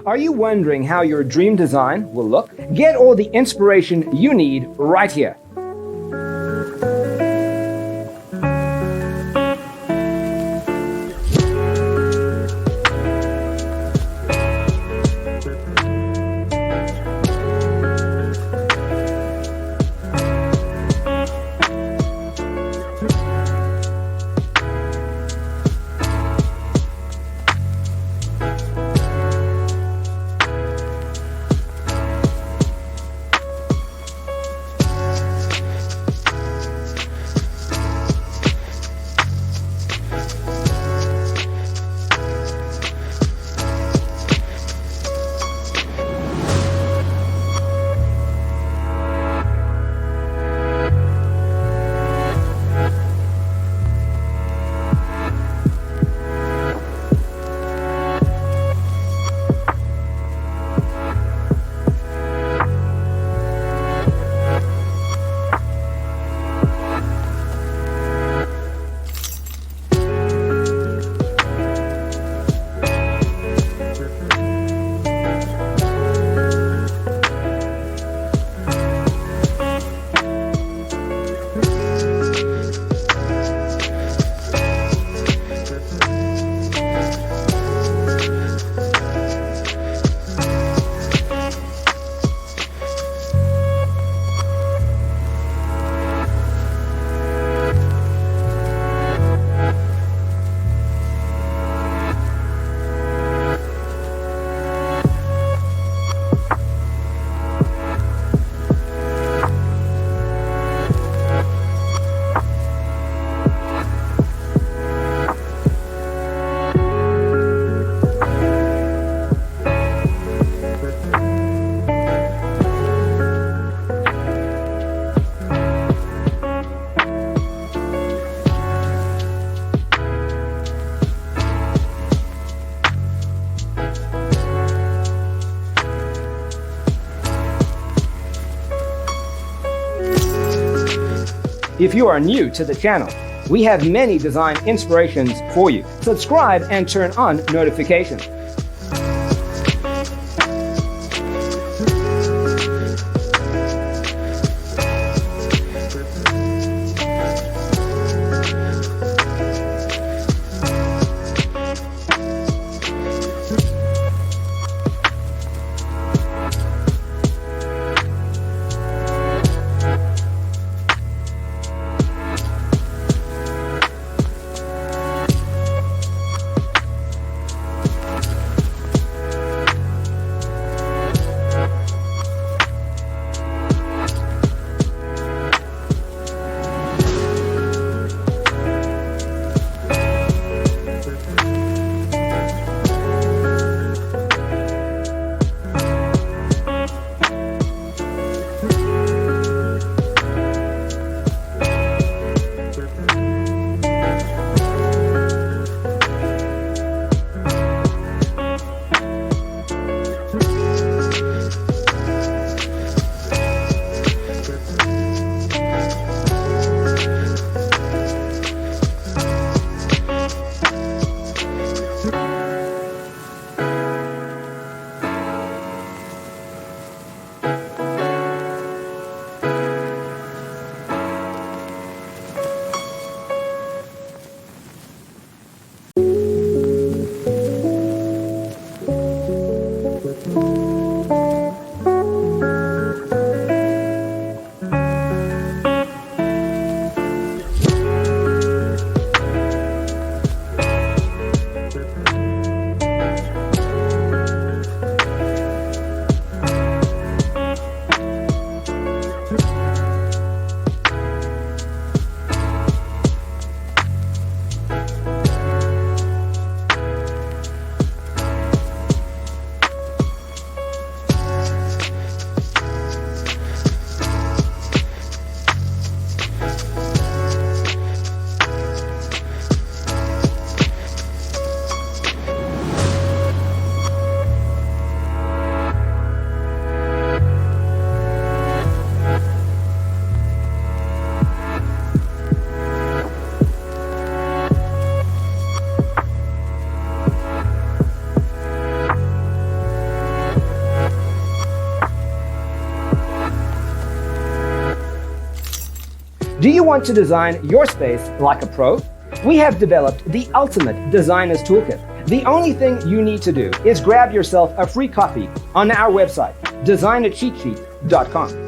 Are you wondering how your dream design will look? Get all the inspiration you need right here. If you are new to the channel, we have many design inspirations for you. Subscribe and turn on notifications. Do you want to design your space like a pro? We have developed the ultimate designer's toolkit. The only thing you need to do is grab yourself a free copy on our website, designercheatsheet.com.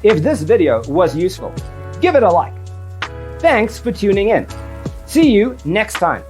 If this video was useful, give it a like. Thanks for tuning in. See you next time.